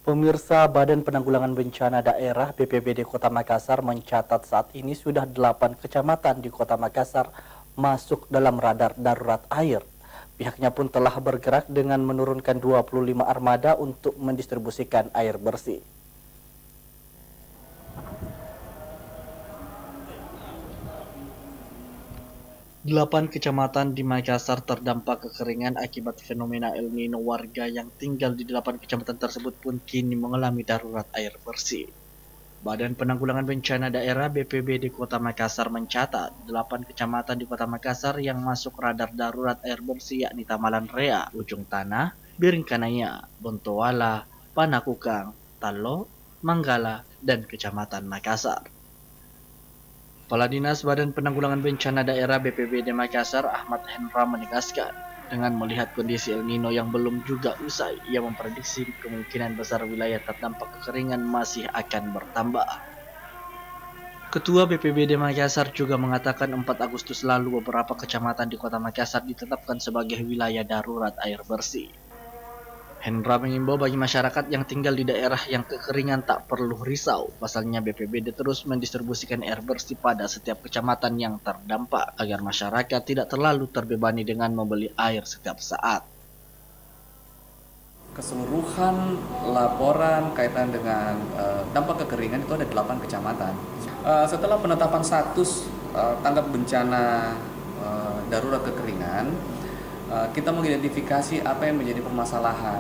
Pemirsa, Badan Penanggulangan Bencana Daerah BPBD Kota Makassar mencatat saat ini sudah 8 kecamatan di Kota Makassar masuk dalam radar darurat air. Pihaknya pun telah bergerak dengan menurunkan 25 armada untuk mendistribusikan air bersih. Delapan kecamatan di Makassar terdampak kekeringan akibat fenomena El Nino. Warga yang tinggal di 8 kecamatan tersebut pun kini mengalami darurat air bersih. Badan Penanggulangan Bencana Daerah BPBD Kota Makassar mencatat 8 kecamatan di Kota Makassar yang masuk radar darurat air bersih yakni Tamalan Rea, Ujung Tanah, Biringkanaya, Bontoala, Panakukang, Talo, Manggala, dan Kecamatan Makassar. Kepala Dinas Badan Penanggulangan Bencana Daerah BPBD Makassar, Ahmad Hendra menegaskan, dengan melihat kondisi El Nino yang belum juga usai, ia memprediksi kemungkinan besar wilayah terdampak kekeringan masih akan bertambah. Ketua BPBD Makassar juga mengatakan 4 Agustus lalu beberapa kecamatan di Kota Makassar ditetapkan sebagai wilayah darurat air bersih. Hendra mengimbau bagi masyarakat yang tinggal di daerah yang kekeringan tak perlu risau. Pasalnya BPBD terus mendistribusikan air bersih pada setiap kecamatan yang terdampak agar masyarakat tidak terlalu terbebani dengan membeli air setiap saat. Keseluruhan laporan kaitan dengan dampak kekeringan itu ada 8 kecamatan. Setelah penetapan status tanggap bencana darurat kekeringan, kita mengidentifikasi apa yang menjadi permasalahan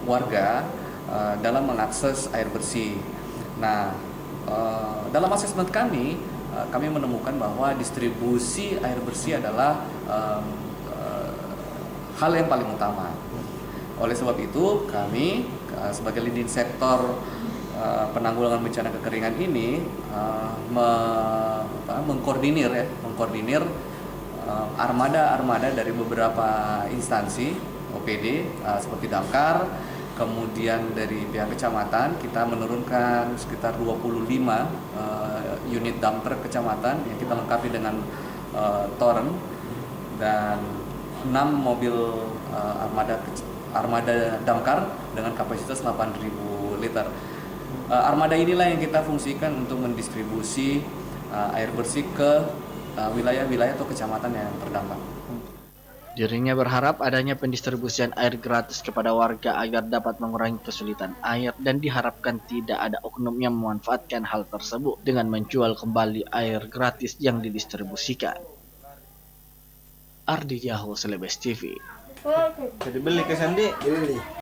warga dalam mengakses air bersih. Nah, dalam asesmen kami menemukan bahwa distribusi air bersih adalah hal yang paling utama. Oleh sebab itu, kami sebagai leading sektor penanggulangan bencana kekeringan ini mengkoordinir armada dari beberapa instansi OPD seperti Damkar, kemudian dari pihak kecamatan kita menurunkan sekitar 25 unit damper kecamatan yang kita lengkapi dengan toren dan 6 mobil armada damkar dengan kapasitas 8.000 liter. Armada inilah yang kita fungsikan untuk mendistribusi air bersih ke wilayah-wilayah atau kecamatan yang terdampak. Dirinya berharap adanya pendistribusian air gratis kepada warga agar dapat mengurangi kesulitan air dan diharapkan tidak ada oknum yang memanfaatkan hal tersebut dengan menjual kembali air gratis yang didistribusikan. Ardi Yahoo, Celebes TV. Jadi beli ke Sandi? Beli.